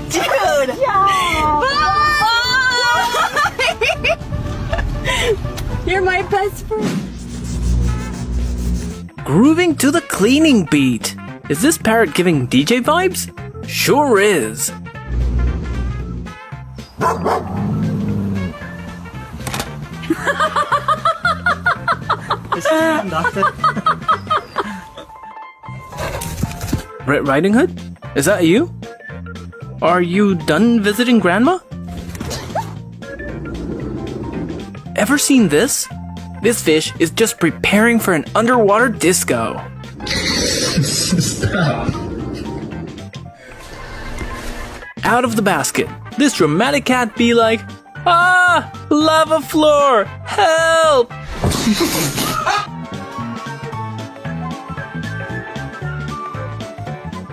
Dude! You're my best friend. Grooving to the cleaning beat. Is this parrot giving DJ vibes? Sure is. Red Riding Hood? Is that you? Are you done visiting Grandma? Ever seen this? This fish is just preparing for an underwater disco. Stop. Out of the basket, this dramatic cat be like, "Ah! Lava floor! Help!"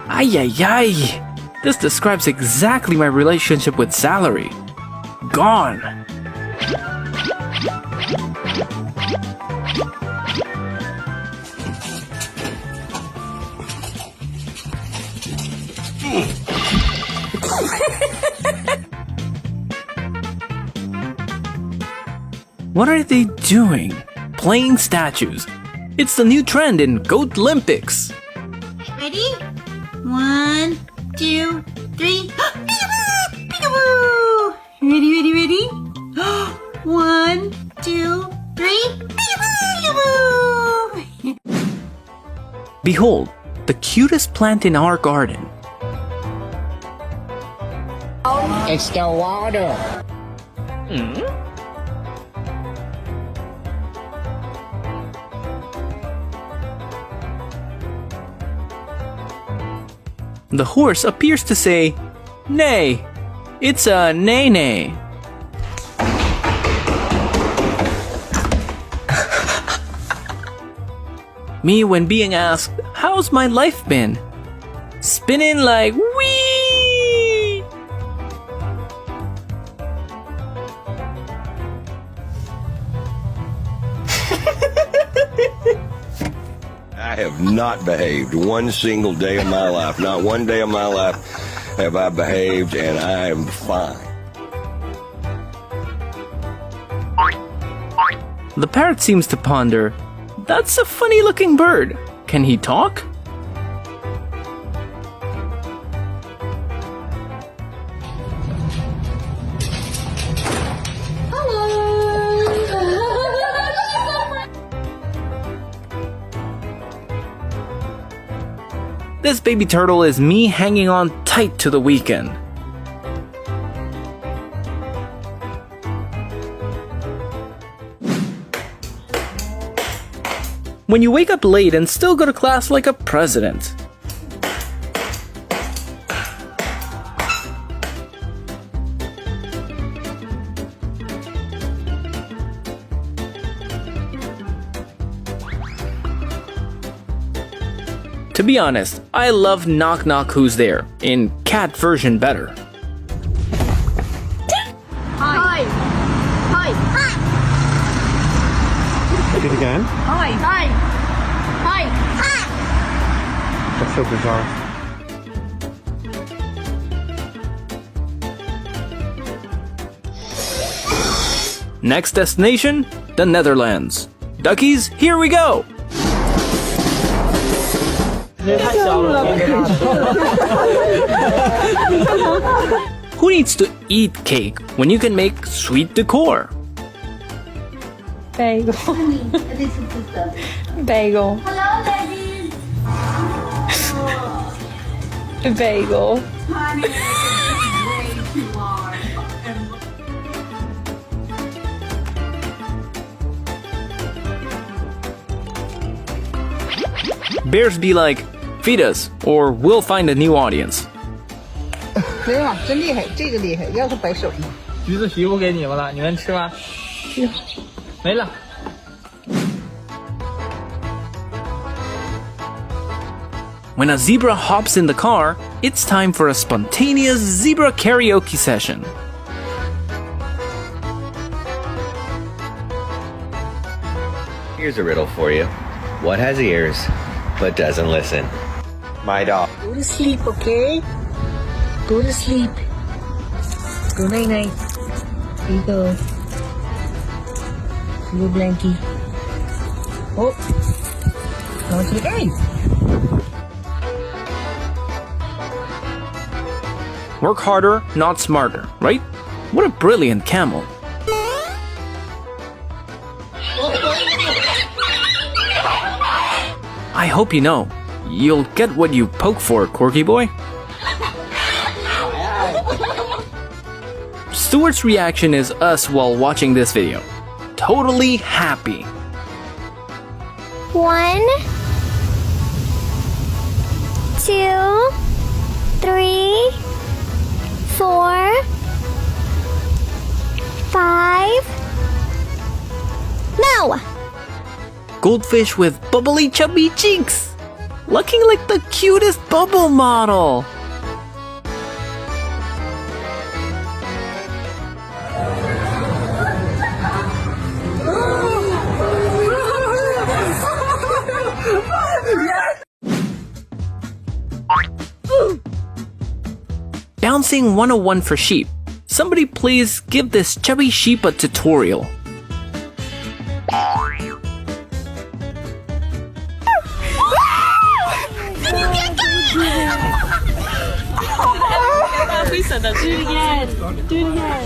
Ay ay ay! This describes exactly my relationship with salary. Gone. What are they doing? Playing statues. It's the new trend in Goat Olympics. Ready? 1, 2, 3. Peekaboo! Ready, ready, ready? 1, 2, 3. Peekaboo! Behold, the cutest plant in our garden. It's the water. The horse appears to say, "Nay, it's a nay-nay." Me, when being asked, "How's my life been?" Spinning like wee. I have not behaved one single day of my life. Not one day of my life have I behaved, and I am fine. The parrot seems to ponder, "That's a funny looking bird. Can he talk?" This baby turtle is me hanging on tight to the weekend. When you wake up late and still go to class like a president. To be honest, I love Knock Knock Who's There, in cat version better. Hi. Hi. Hi. Do it again. Hi. Hi. Hi. Hi. That's so bizarre. Next destination, the Netherlands. Duckies, here we go! Who needs to eat cake when you can make sweet decor? Bagel. Bagel. Hello, ladies. Bagel. Honey, this is way too long. Bears be like, "Feed us, or we'll find a new audience." 没有，真厉害，这个厉害，要是摆手呢。橘子皮我给你们了，你们吃吧。没了。 When a zebra hops in the car, it's time for a spontaneous zebra karaoke session. Here's a riddle for you. What has ears but doesn't listen? My dog. Go to sleep, okay? Go to sleep. Go night night. Here you go. Little blankie. Oh. Now to the game. Work harder, not smarter, right? What a brilliant camel. I hope you know. You'll get what you poke for, Corky boy. Stuart's reaction is us while watching this video. Totally happy. 1, 2, 3, 4, 5. No! Goldfish with bubbly chubby cheeks. Looking like the cutest bubble model. Bouncing 101 for sheep. Somebody please give this chubby sheep a tutorial. Do it again. Do it again.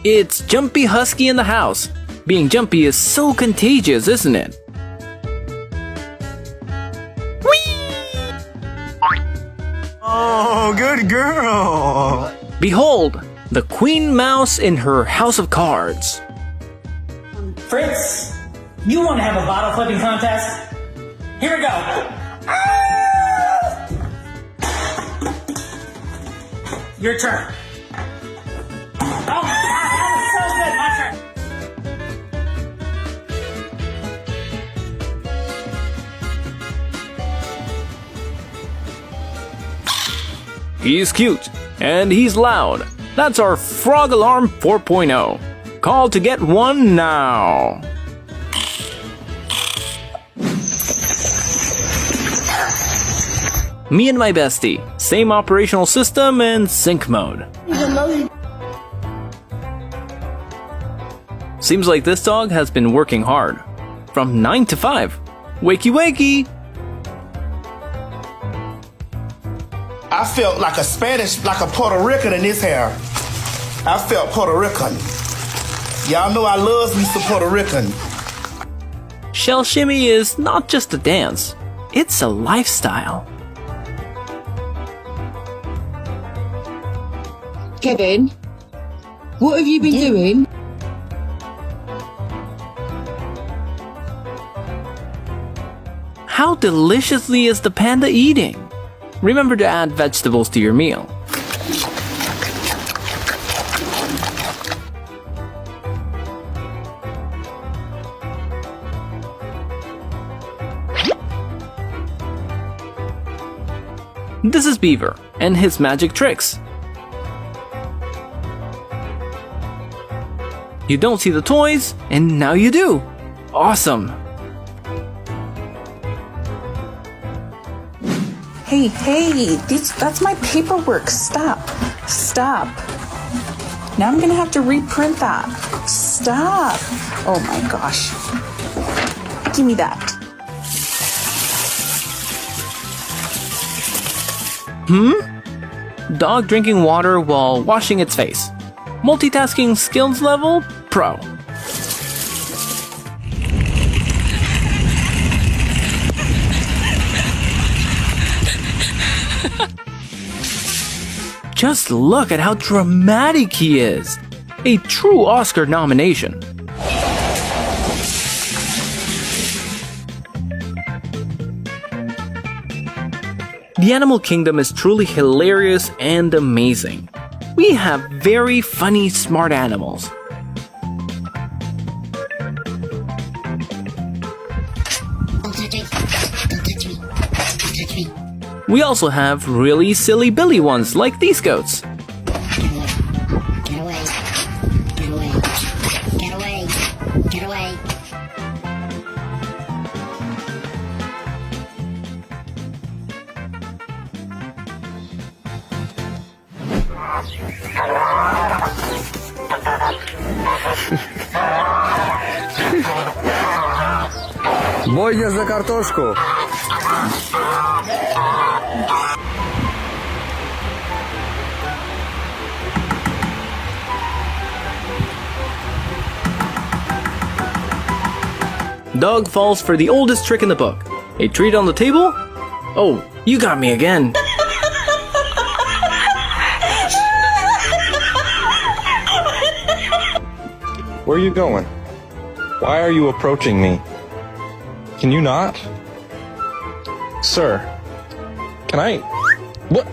It's Jumpy Husky in the house. Being jumpy is so contagious, isn't it? Oh, good girl. Behold, the Queen Mouse in her house of cards. Fritz, you want to have a bottle flipping contest? Here we go. Your turn. Oh, that was so good. My turn. He's cute, and he's loud. That's our Frog Alarm 4.0. Call to get one now. Me and my bestie, same operational system and sync mode. Seems like this dog has been working hard. From 9 to 5. Wakey wakey! I felt like a Spanish, like a Puerto Rican in this hair. I felt Puerto Rican. Y'all know I love me some Puerto Rican. Shell shimmy is not just a dance, it's a lifestyle. Kevin, what have you been doing? How deliciously is the panda eating? Remember to add vegetables to your meal. This is Beaver and his magic tricks. You don't see the toys, and now you do. Awesome. Hey, that's my paperwork. Stop. Now I'm gonna have to reprint that. Stop. Oh my gosh. Give me that. Dog drinking water while washing its face. Multitasking skills level, pro. Just look at how dramatic he is. A true Oscar nomination. The animal kingdom is truly hilarious and amazing. We have very funny, smart animals. We also have really silly Billy ones like these goats. Get away. Get away. Get away. Get away. Бойня за картошку. Dog falls for the oldest trick in the book. A treat on the table? Oh, you got me again. Where are you going? Why are you approaching me? Can you not? Sir, can I? What?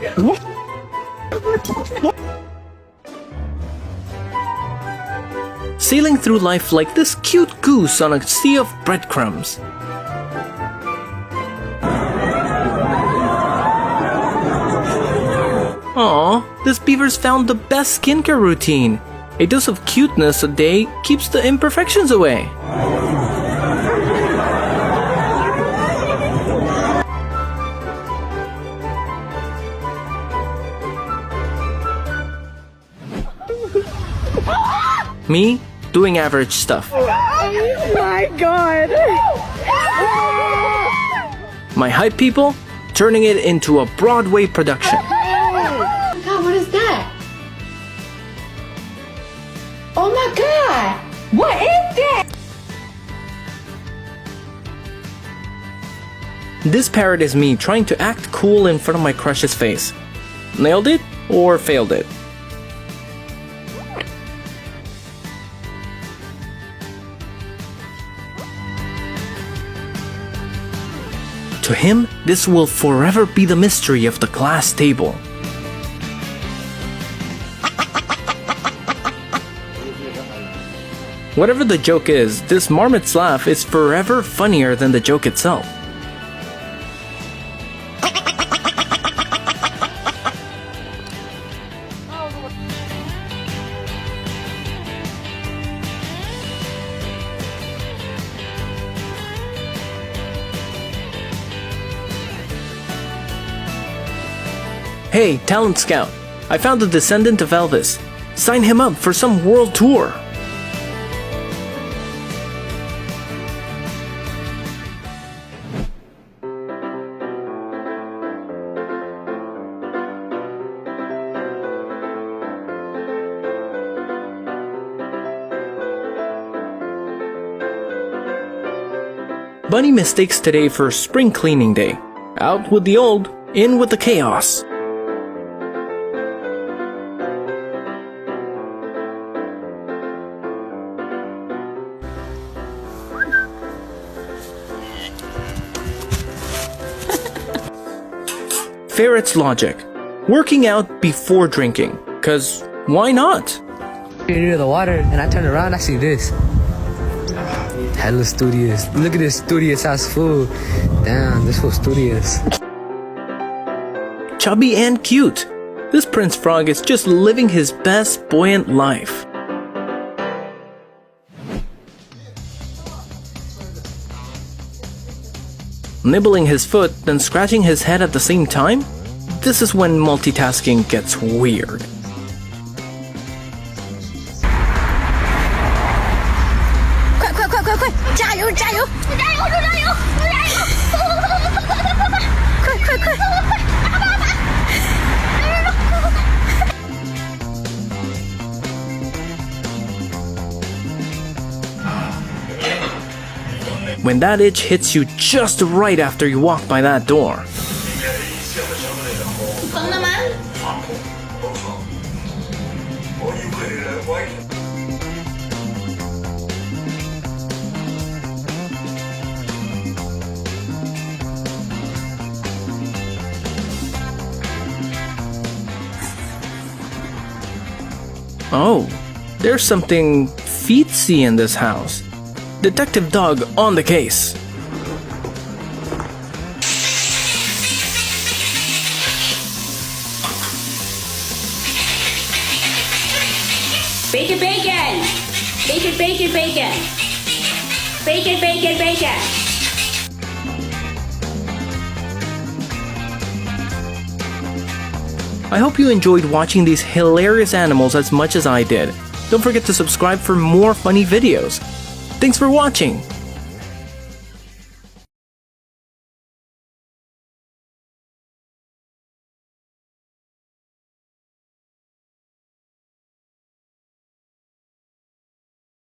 Sailing through life like this cute goose on a sea of breadcrumbs. Aw, this beaver's found the best skincare routine. A dose of cuteness a day keeps the imperfections away. Me, doing average stuff. Oh my god! My hype people, turning it into a Broadway production. God, what is that? Oh my god! What is that? This parrot is me trying to act cool in front of my crush's face. Nailed it or failed it? To him, this will forever be the mystery of the glass table. Whatever the joke is, this marmot's laugh is forever funnier than the joke itself. Hey, talent scout. I found a descendant of Elvis. Sign him up for some world tour. Bunny mistakes today for spring cleaning day. Out with the old, in with the chaos. Ferret's logic. Working out before drinking. 'Cause why not? Near the water, and I turned around, I see this. Hella studious. Look at this studious ass fool. Damn, this fool's studious. Chubby and cute. This Prince Frog is just living his best buoyant life. Nibbling his foot, then scratching his head at the same time? This is when multitasking gets weird. When that itch hits you just right after you walk by that door. Oh, there's something feetsy in this house. Detective Dog on the case. Bacon, bacon! Bacon, bacon, bacon! Bacon, bacon, bacon! I hope you enjoyed watching these hilarious animals as much as I did. Don't forget to subscribe for more funny videos. Thanks for watching!